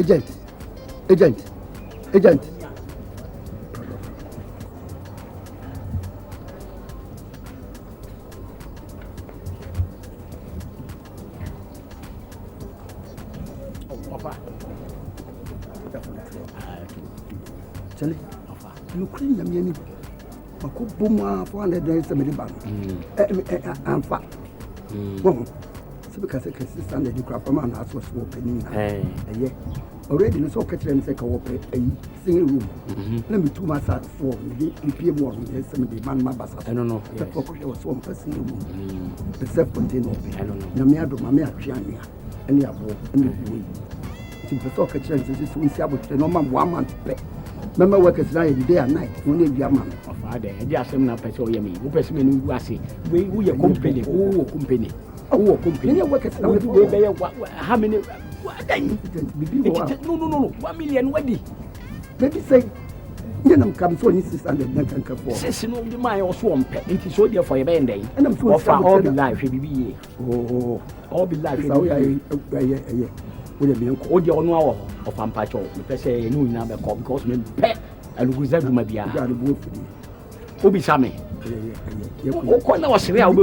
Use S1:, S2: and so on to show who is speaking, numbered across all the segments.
S1: Agent. Charlie, you clean them any. Mako boma 470 ban. And fat. Well, so because I can stand the crap man as was opening. Already no so catch and take a single room. Let me 2 months at 4. The PM1 70 man my bass. I don't know. The focus was 1 person room. The self-contained open. I don't know. Namiado Mamia Chiania. And the above and the way. To the soccer chances we see about the normal 1 month pay. Remember workers night day and night. We need your man. Father, just some person me. Who person who say we are company. Oh, company. Oh, company. Workers how many? What? No. 1 million. What? Maybe say. You know, come so this is under the neck for. Says no, you might also into so dear for your band day. And I'm so far all the life. Oh, all the life. Would be all the honor of Ampacho, the person knew number because men pet and who's ever might be a good for you. Who be Sammy? What was real?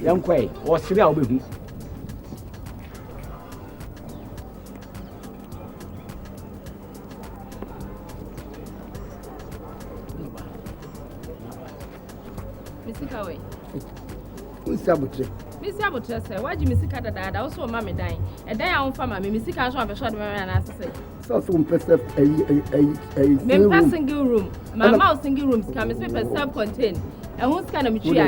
S1: Young Quay was real with me.
S2: Mr. Kaway.
S1: Who's Sabotage?
S2: Miss Abuja say, why do you miss Dad? Also, Mammy dying. And then I'm from Mammy, Miss Canson, a short man, and I say,
S1: so soon, percept a
S2: single room. My mouse single rooms come, it's self contained. And who's kind of tree?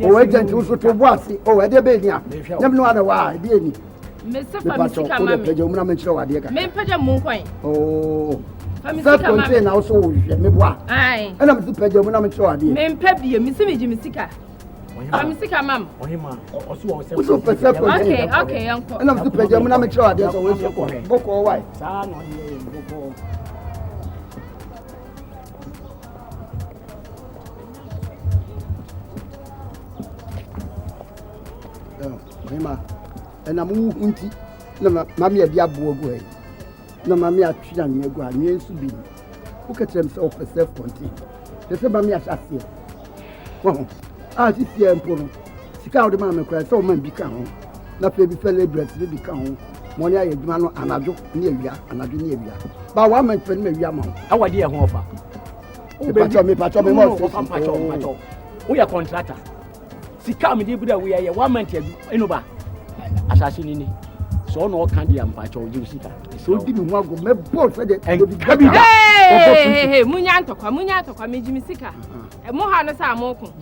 S1: Oh, agent also to watch it. Oh, I did be here. Never know otherwise, didn't
S2: Mr. Pamisica, Mammy, Paja Mooncoin.
S1: Oh, self-contained also, aye. And I'm the Paja when I'm sure I did.
S2: Men Peppy, Miss Jimisica. I'm sick, Mam.
S1: Okay,
S2: Uncle.
S1: And I'm the Paja when I'm sure I did. Book or white. And I'm moving. No, Mammy, a diabo away. No, Mammy, a tree and you to be. Look at himself a self-contained. They say, Mammy, I shall see. Well, this year, Polo. Sika the man cry, so man become. Not baby fellow bread, they become. Money I man and I do near ya, and I do near ya. But 1 man friend me, Yaman. Our dear Hoffa. Oh, Patch me more. We are contractor. Sika me, dear, we are 1 man to Innova. Assassin. So no candy and patch or you see that. So did you want to make both for the Hey, Munyanto, Jimisika. And Mohana Samoko.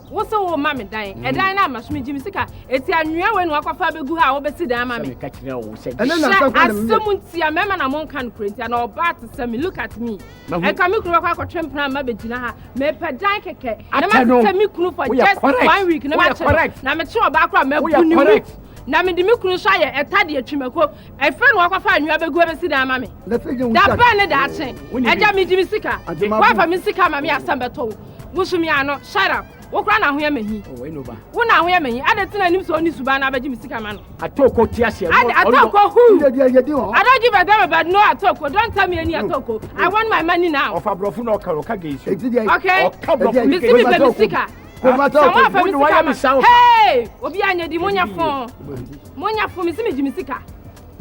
S1: What's all mammy dying? And I must meet Jimisika. It's a new when walk of Fabu, how be sit down, mammy. And then someone see a man among countries and all bad to send me look at me. I come to walk a champion, maybe Jina, may per danke. I don't me crew for just 1 week. No, correct. Now, I'm sure background, maybe correct. Na me dimi kunu sha ye etade atwimako e fe no akwafa anwa begu be sida ama me da ba ne da achen eja me dimi sika wa fa me sika ma me asambeto wusumi ano shut up wo kra na ho ya mahi o we no ba wo na ho ya mahi ade tena nim so oni suba na ba dimi sika ma no atoko tiase atoko who I don't give a damn about no atoko don't tell me any atoko I want my money now of abrofo no ka geisi okay me sika Hey, Obi anya di monya fon mi si me jimisika.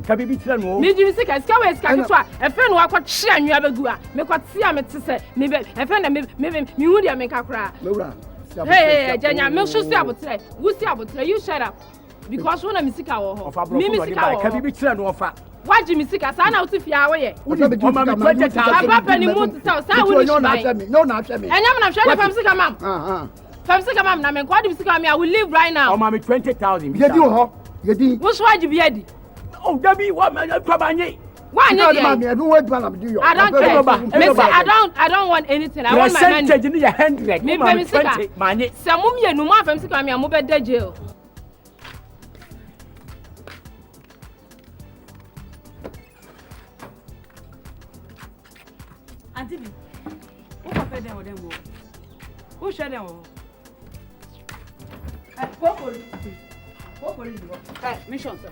S1: Ka bibi tira no. Me jimisika ska we ska kitwa. E fe no akotwe anwa begu a. Me kwati a me tese me be e fe na me hu dia me kakra. Hey, Janya, me so si abotre. Wu si abotre, you shut up. Because when me sika wo ho. Me sika wo. Ka bibi tira no ofa. Wa jimisika sa na uti fia we ye. O ma me project ha. Papa ni mu ti sa wo ni shi. No na hwe me. Enyam na hwe na fam sika mam. Famsika mam na me kwadi bisika me I will leave right now. Oh mama 20,000. Yedi ho. Yedi. Wo so agi bi yedi. Oh dabi wa me kwabanye. Why not? I don't care. I don't want anything. I want my money. Percentage ni 100. Me 20 money. Samum ye no ma famsika me amu be da jail. Auntie bi. Who papa dem o dem go? Who share them? Go for it. Hey, mission, sir.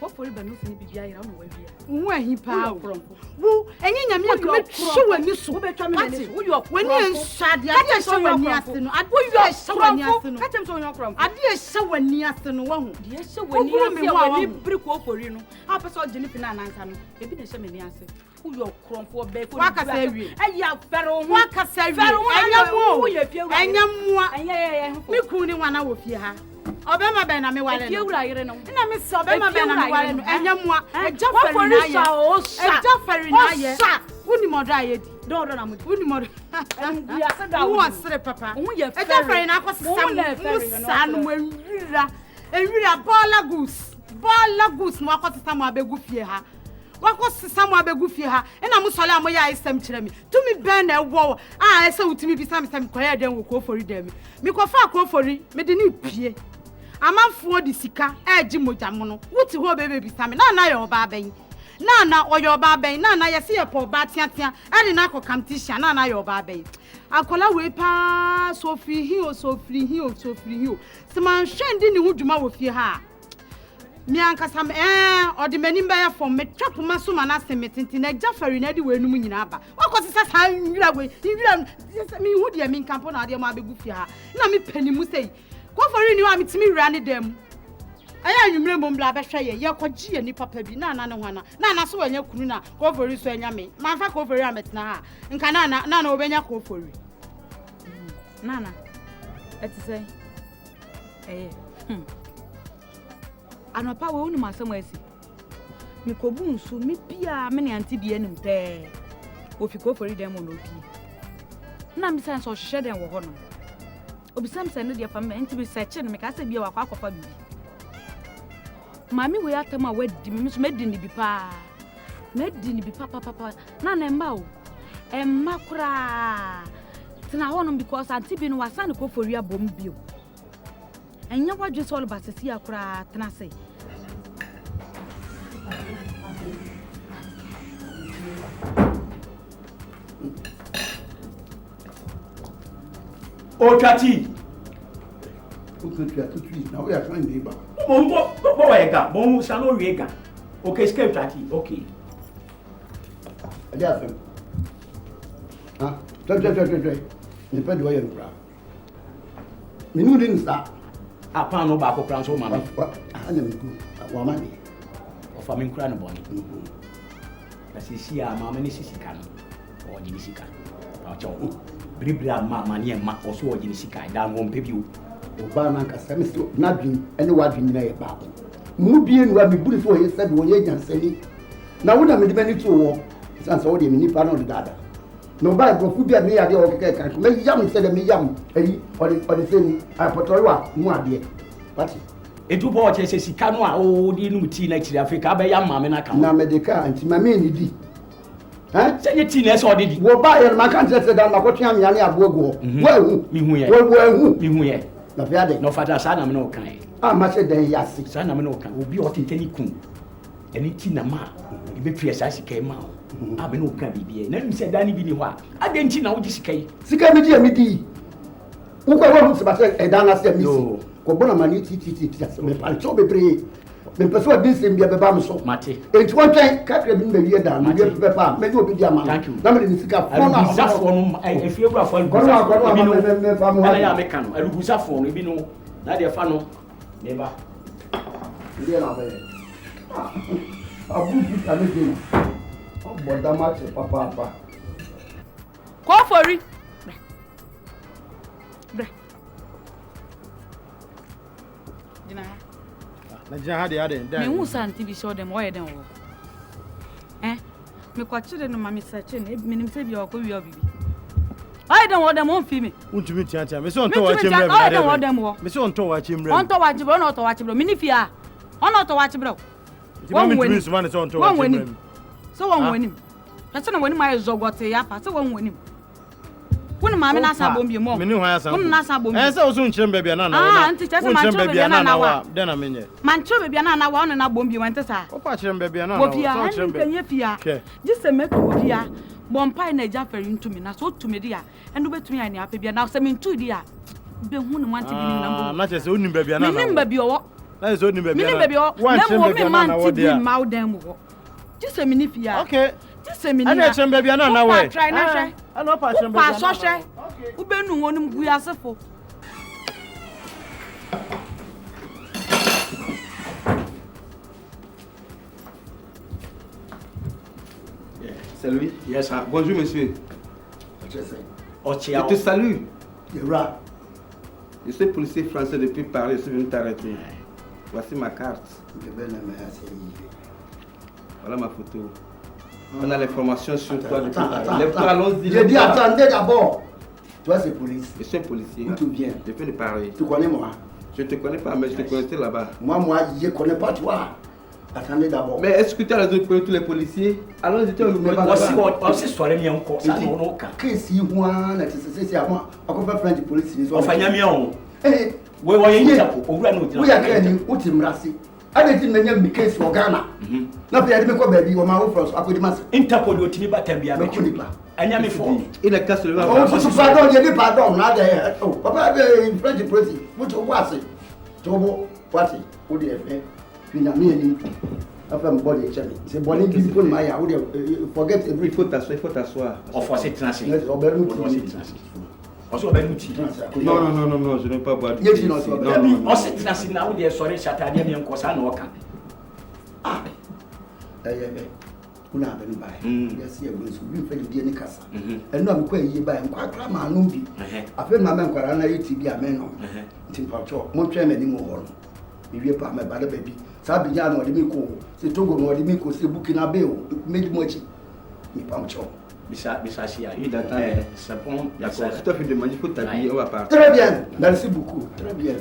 S2: for no sin be I don't know
S3: where he power from. Who and you make show when you so when you sad ya show when you asin I do show when you asin let him show your from I do show when you asin one dey show when you break for you no how person Jennifer na answer no e bi dey show me asin who your crom for be for waka say wi e ya fere ho waka say wi enya mo me ku ni wana wo fie ha Obema be na me wale no. Efiewura yire no. Na me so obema be na me wale no. Enyamua. Eja feri na ye. Eja feri na ye. Wuni modra ye di. Do na mo. Wuni modra. Ya se da wo. Wo sere papa. Eja feri na akosisa sa no enwira. Enwira Bola goose no akosisa mo abegu fie ha. Wakosisa mo abegu fie ha. Na mo sole amoya isem kire mi. Tumi ben na ewo. Ese utimi bi sam koye den wo ko fori dem. Mi ko fa ko fori. Me de ni pie. Amanfo di sika eji mojamo no wuti ho bebe bisa me na yo ba ben na oyo ba ben na yesi ye po ba tiatia ade na competition na yo ba ben akola we pa so free hi o se man hwendi ni huduma wo fie ha mi ankasa me odi manim ba ya fo me twapoma so ma na semetinti na jafari na di we num nyina ba wakosisa sa nwira mi hudi ya mi kampo na ade ma abegu fie ha na mi panimu sei Kofori ni wa mitimi wura ne dem. Aya nwumre mbom bla behwe ye kwagie ni papa bi na ne hwana. Na so wanya kunu na kofori so anya me. Manfa kofori ametna ha. Nka na obenya kofori. Nana. Eti say. Anopa we unu masem asi. Mi kobu nsu mi bia me ne anti bia nim te. Ofi kofori dem no pi. Na mi sense o hwehwe den wo ho no. Obisam se no de fam enti bi search no me ka se bia wa kwakofa bi mami we atama wadi me so medi ni bi pa papa na mba o emma kura tina ho no because anti bi no wasa ne kofori abom bio enya wadwe so all basesi akura tina se
S4: Ochati.
S1: Now we are trying to be
S4: Bon, Sano Rega. Okay, escape Chati. Okay.
S1: Agya. Ah, try. You pay the way you cry. Me no didn't start.
S4: Apa no ba ko plan so mama.
S1: I am good. Wa mani.
S4: Of am nkura no boni. Na sisi a mama ni sisi kan. O di sisi kan. Ba chawo. Bribra mama ni ma oso o di sisi kan. Da mo mpe biu.
S1: Oba na ka sami so na dwin ene wa dwin na ye ba ko. Mu bie no abi buri so ye sabi wo ye nyansani. Na wo na me de mani to wo. Sansa wo de me nipa no de dada. No ba profu bia me ya de o keke kan. Me yam se de me yam. Eyi o de seni. A potowa mu ade. Pati.
S4: Edu bo che se sika no a o di no ti na kiri Africa ba yam mama na ka.
S1: Na medical anti mama ni di.
S4: Se ye ti na se o de di.
S1: Wo ba ye ma kan se dan na ko twa me ane abogo. Wo ehu.
S4: Mi hu ye.
S1: Wo ehu.
S4: Mi hu ye.
S1: Na fiade.
S4: No fada sa na me no kan.
S1: Ah ma se den yasi.
S4: Sa na me no kan. Obi o tentani kun. Eni ti na ma. Ibe twa sa sika ma. Ah me no kan bibie. Na mi se dan ni bi ni ho a. Ade nti na wo di sika yi.
S1: Sika mi di amidi. Wo ko wo se ba se e dan na se mi si. Ko bona mani ti me palcho bebre. Me peso di se mbia beba so.
S4: Mate.
S1: Enti won twen ka kra bi me wie dan. Me be pepa. Me di obi di ama. Na me ni sika fo na.
S4: Alugusa no Efiewura fo alugusa. Me fa mo. Ala ya me kan. Alugusa fo no bi no. Na de fa no. Neba.
S1: Ndi na be. Abu bi ta me dey. O boda ma che papa.
S3: Kofori. Bre. Dina.
S5: Na jihad ade.
S3: Me hu santi bi show dem why dem wo. Me kwachire no mami search ne me nim se bi o ko wi obibi. Why dem wo dem on fi me.
S5: Untumi tiatia. Me se on to wa chemre.
S3: Why dem wo dem wo.
S5: Me se on to wa chemre.
S3: On to wa chibro no to wa chibro. Me ni fi a. On no to wa chibro.
S5: Won woni so man se on to wa chemre.
S3: So won woni. Pese na woni ma zogote ya pa. So won woni. Woni ma me na sa bombi mo.
S5: Me ni ho ya sa.
S3: Woni na sa bombi.
S5: Se o so nchirem bebia na na.
S3: Ah, nti chese man chirem bebia na wa.
S5: Den na menye.
S3: Man chirem bebia na wa on na bombi wan tesa.
S5: O pa chirem bebia na
S3: na. Wofia, ani penye fia. Jise make wofia. Bompai na Jafari ntumi na so tumi dia. Endo betumi ani apebia na se me ntu dia. Be hu ne wanti bi ni na mbo.
S5: Na chese onim bebia na na.
S3: Nim bebia wo.
S5: Na is only baby.
S3: Me baby o. Na me man TV ma dem wo. Just a minute here.
S5: Okay.
S3: Just a minute.
S5: Ana chem baby na we.
S3: Try na hwe.
S5: Ana pa chem baby.
S3: Pa so hwe. Ubenu wonum gu asefo.
S6: C'est lui?
S4: Yes, sir.
S6: Bonjour, monsieur.
S4: Ochia.
S6: Je te salue.
S1: Efiewura.
S6: Je suis policier français depuis Paris, je suis venu t'arrêter. Voici ma carte. Voilà ma photo. On a l'information sur toi depuis Paris. Lève-toi, allons-y.
S1: J'ai dit attendez d'abord. Toi, c'est police.
S6: Je suis un policier.
S1: D'où tu viens?
S6: Je viens de Paris.
S1: Tu connais moi?
S6: Je ne te connais pas, mais je te connaissais là-bas.
S1: Moi, je ne connais pas toi. Attendez d'abord.
S6: Mais est-ce que tu as raison de connaître tous les policiers? Allons-y, tu
S4: Aussi soirée mi encore. Ça non non ka.
S1: Qu'est-ce qu'il y a? C'est à moi. On peut faire de police.
S4: Ofanya mi on.
S1: Eh.
S4: We wo yin chapo. Owura no ti.
S1: We ya kani uti mrasi. Ade ti nanya mi case for Ghana. Na pe ya de me ko baby wo ma wo from akodi mas.
S4: Interpol o ti ni batam bia me chuni ba. Anya mi fo.
S6: Il est cassé le
S1: Oh, pardon, je dis pardon. Na de. Oh, papa be French police. Mutu wase. Tobo wati. O de fe. Fina mi ni. After my body check. C'est bon ni people ma ya. O de forget every.
S6: Il faut t'asseoir.
S4: On force transi.
S1: On va nous
S4: Oso ba nuti.
S6: Non, je ne vais pas boire.
S4: Non. On se transi na o de sorry chata ni mi enko sa na o kan.
S1: Ah. Una ba ni ba. Yes, you go so we fe di ni kasa. Eno am kwa yi ba enko akra ma no bi. Afa ma men kwara na yiti bi amen no. Ntim pa cho. Mo twa me ni mo ho no. Mi wie pa me ba da ba bi. Sa bi ja no de mi ko. Se Togo no de mi ko se Burkina Faso. Meji mo chi. Mi pa mo cho.
S4: Bisa si
S6: Il attend.
S4: c'est bon.
S6: D'accord. Si tu as fait de manger, il faut t'habiller, on va partir.
S1: Très bien. Merci beaucoup. Très bien.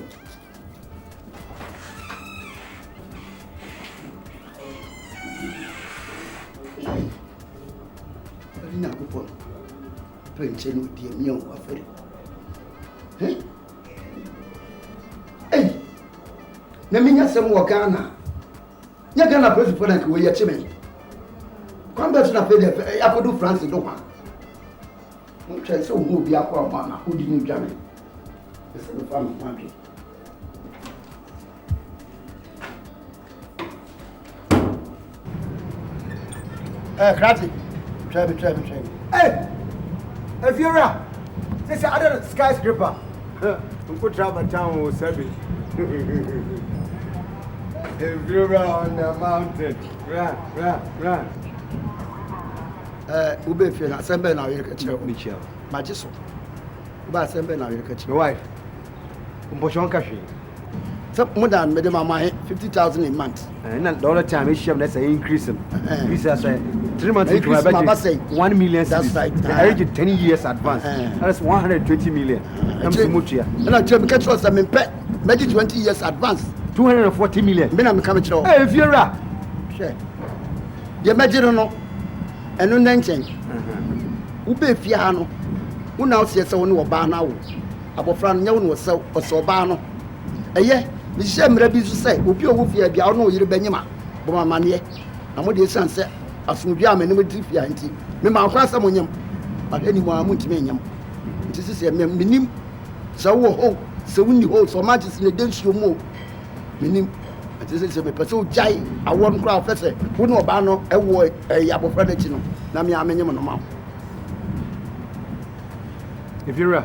S1: Alina kupon. Penche no die mi on Afari. Hey. Na minya sem wo Ghana. Nya Ghana president we ya chime. Kwamba tunapenda akodu France ndo kwa. Mche so mu bia kwa mama udi ni dwane. Ese no fa mo mabwe. Krati. Try. Hey! Efiewura. This is other skyscraper.
S5: Unko travel town o sabi. Efiewura on the mountain. Run.
S1: Ube fie na sembe na yire ka kire o.
S5: Michel.
S1: Majiso. Uba sembe na yire ka kire.
S5: My wife. Umposhon ka hwe.
S1: So more than me mama 50,000 a month.
S5: And the other time we share that's increase him. Increase as 3 months into my
S1: Mama
S5: budget.
S1: say
S5: 1 million.
S1: That's right.
S5: I arrange 10 years advance. That's 120 million. I'm so much here.
S1: And I tell me catch us I mean pet. Maybe 20 years advance.
S5: 240 million.
S1: Me na me come kire o.
S5: Hey, Efiewura.
S1: Share. Ye majiro no. Eno nanchen. Ube fie ha no. Una o se wo ne oba na wo. Abofra no nya wo ne wo se o oba no. Eye ni hye mra bi so say obi owo fie bia no yire banyima bo mamane na mo de san say asomdua amene mo di fie anti me ma kwa sa monyam ba eni mo amu ntime nyam nti sese me minim sa wo ho se wuni ho so ma tisi ne densuo mo minim nti sese me pese o jai awon kra ofese wo no oba no ewo abofra na chi no na me amenyem no ma
S5: Efiewura.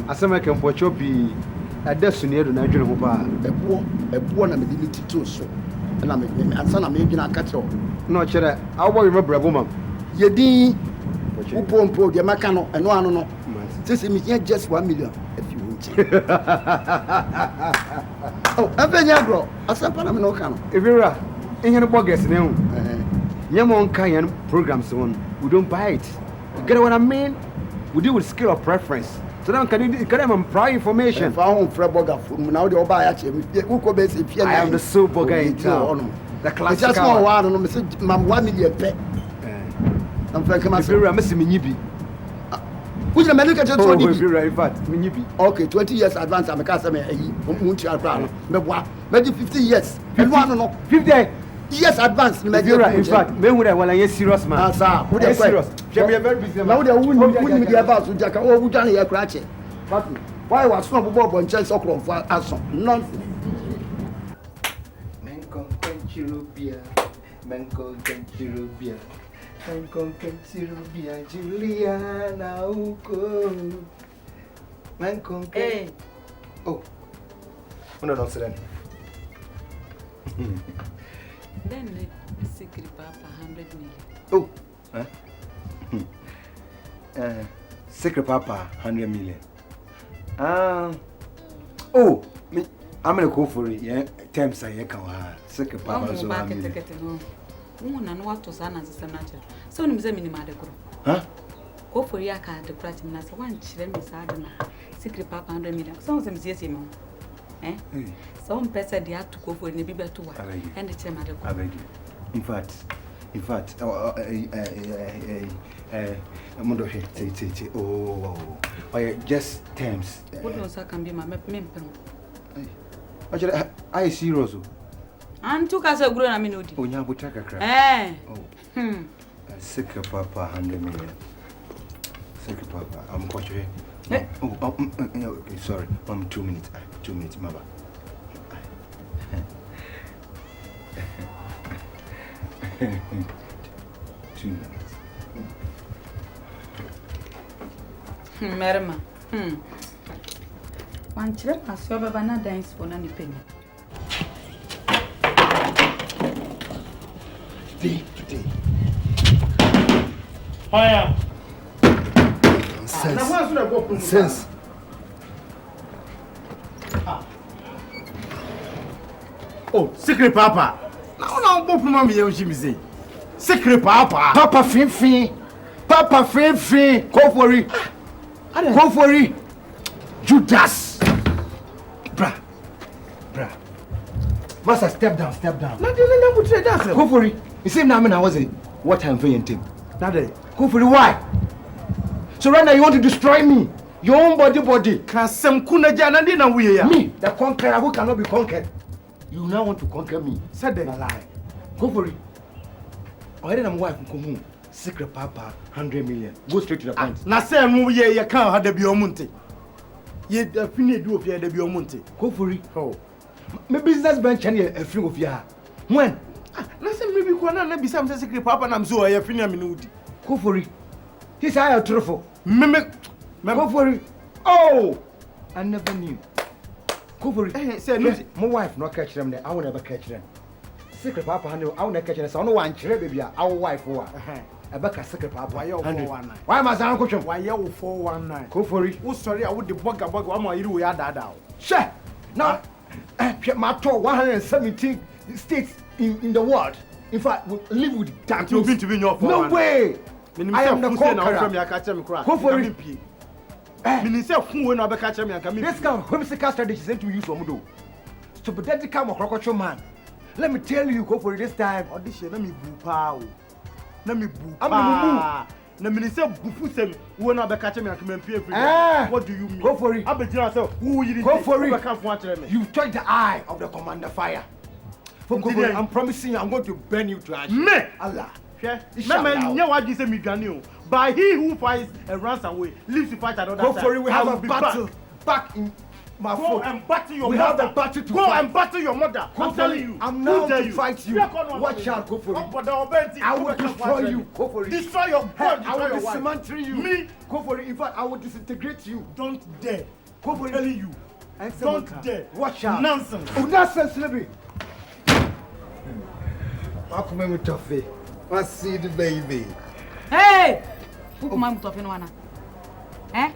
S5: Asema ke mpocho bi ada sunedo na adwene ho ba
S1: ebuo na me di tito so na me ansa na me dwena akatro
S5: no chere awo we mabrabo mam
S1: yedin upompo de maka no eno ano no sese me just 1 million if you want. Oh avenya bro asampa na me no ka no
S5: Efiewura ehene bogus ne ho nyamo nka yan programs one we don't buy it. You get what I mean? We deal with skill of preference. So now can you prior information?
S1: If I want Fred Burger food, now they'll buy actually. I
S5: am the super guy in town. The classic.
S1: Just one word, no, Mr. Mam 1 million pet. I'm Frank
S5: Efiewura, I'm missing Minibi.
S1: Which American just told you.
S5: In fact, Minibi.
S1: Okay, 20 years advance. I'm a customer. Maybe 50 years. And one no 50 years advance.
S5: Efiewura, in fact, me would have a serious man.
S1: Sir, would have serious.
S5: Shall be a very busy man.
S1: Now they wouldn't be about to jack. Oh, we done here cratching. But why was some bob and chance okra for us? Nonsense.
S5: Chirubia, Manco can Chirubia, Manco can Chirubia, Juliana Uko. Manco can. Oh, no, sir.
S3: Then the secret papa 100 million.
S5: Oh, secret papa 100 million. Oh, me, I'm gonna go for it. Yeah, terms I can. Secret papa so 100 million.
S3: No, what to sana as a natural. So, I'm a minimum.
S5: Huh?
S3: Go for your car to crash him as one children is hard. Secret papa 100 million. Some of them see him. Eh? Some person they have to go for the baby to work. And the chairman.
S5: I beg you. In fact, just terms.
S3: What else can be my member?
S5: I see Rosu.
S3: And took us a grown minute.
S5: Oh, yeah, we take a crack. Sick papa 100 million. Sick papa, I'm quite sure. Okay, sorry. 2 minutes. 2 minutes, Mama. 2 minutes.
S3: Merma. One trip has your banana dance for any penny.
S6: Fire.
S5: Sense.
S6: Oh, secret papa. Now, both mommy, you see. Secret papa.
S5: Papa Fin. Papa Fin. Go for it. Go for it. Judas. Bra. Master, step down. Go for it. You see, now I was it. What time for you? Go for it. Why? So right now you want to destroy me. Your own body. Me, the conqueror who cannot be conquered. You now want to conquer me.
S6: Said that.
S5: Lie. Go for it. Already I'm wife come home. Secret papa 100 million. Go straight to the point.
S6: Na say mu ye can't have the biomunte. Ye the fini do of ye the biomunte.
S5: Go for it. Oh. My business bench and a free of ya. When?
S6: Na say maybe kwana na bisa say secret papa na mzo ye fini aminudi.
S5: Go for it. He's higher truthful.
S6: Go
S5: for it. Oh! I never knew. Go for it.
S6: Say
S5: my wife not catch them there. I will never catch them. Secret papa, I will never catch them. So I know one baby. Our wife for I back a secret papa.
S6: Why you 419?
S5: Why must I coach him?
S6: Why you 419?
S5: Go for it.
S6: Oh sorry, I would the bug I'm on you ya dada.
S5: Sure. Now my tour 117 states in the world. In fact, we live with that.
S6: You've been to be your
S5: no way. I am the conqueror. Go for it. This kind of whimsical strategy is to use from do. To be that kind of crocodile man. Let me tell you, go for it this time.
S6: Audition, let me boo pow. Let me boo. I'm the minister Bufusem when I catch me and come and pay for what do you mean?
S5: Go for it.
S6: I'll be myself. Go
S5: for it. You touch the eye of the commander fire. I'm promising you, I'm going to burn you to ashes.
S6: Me,
S5: Allah.
S6: Man, you what you say me Ghanaian. But he who fights and runs away lives to fight another time.
S5: Go for it. We have a battle back in my
S6: phone. Go and battle your
S5: mother. We have a battle to
S6: go
S5: fight.
S6: And battle your mother. I'm telling you.
S5: I'm now to fight you. Watch out. Go for it. I will destroy you. Go for it.
S6: Destroy your body.
S5: I will dismantle you.
S6: Me.
S5: Go for it. In fact, I will disintegrate you.
S6: Don't dare.
S5: Go for it.
S6: I'm telling you. Don't dare.
S5: Watch out.
S6: Nonsense.
S5: Oh, nonsense, baby. How come I'm tough? I see the baby.
S3: Hey! Who come on tough in one? Eh?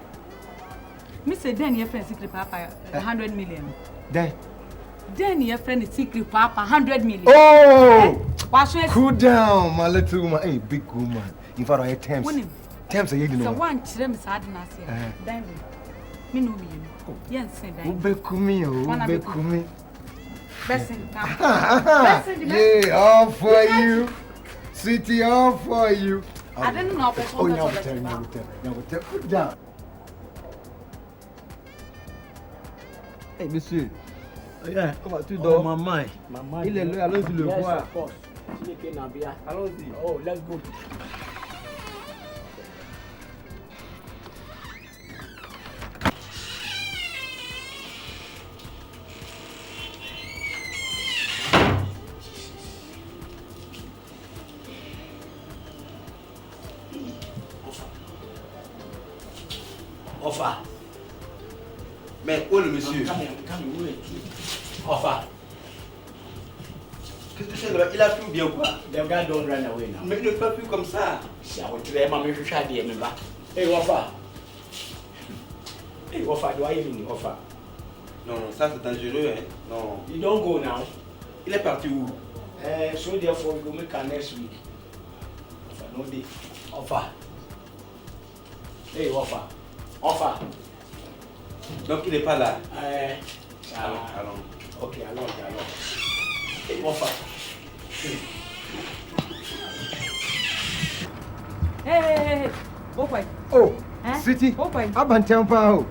S3: Me say then your friend secret papa 100 million.
S5: Then
S3: your friend is secret papa 100 million.
S5: Oh!
S3: Eh?
S5: Cool down, my little woman. Hey, big woman. In fact, I have terms. Terms are you know.
S3: So one children is hard na say. Then me know me. Yes, say then.
S5: Ubekumi.
S3: Blessing.
S5: Yeah, all for you. City, all for you.
S3: I don't know.
S5: Oh, now tell. Put down.
S6: Hey, monsieur.
S4: Yeah.
S6: Comment tu
S4: dors? Maman.
S6: Il est là, allons-y le voir.
S4: Allons-y. Oh, let's go. Offer.
S5: Mais où le monsieur?
S4: Offer.
S5: Qu'est-ce que c'est là? Il a plus bien quoi?
S4: The guy don't run away now.
S5: Mais il ne fait plus comme ça.
S4: Si I would try my mission shot there, remember? Hey, Offer. Hey, Offer, do I even offer?
S5: Non, non, ça c'est dangereux, hein. Non.
S4: You don't go now.
S5: Il est parti où?
S4: So therefore we go make her next week. Offer, no day. Offer. Hey, Offer. Offer.
S5: Donc il n'est pas là.
S4: Allons. Ok, allons. Hey, Offer.
S3: Hey. What?
S1: Oh,
S3: Eh?
S1: City.
S3: Okay.
S1: Abantem pa o.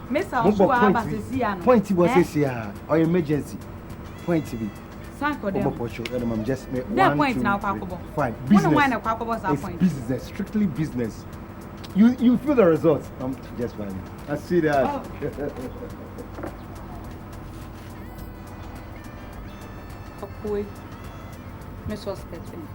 S3: Mr. Oshua Basisiano.
S1: Point was this here or emergency. Point be.
S3: Sanko dem.
S1: I'm just
S3: that point now, Pakobo.
S1: Fine.
S3: Business. It's
S1: It's business, strictly business. You feel the results. I'm just fine. I see that.
S3: Oh. Okay. Me suspecting.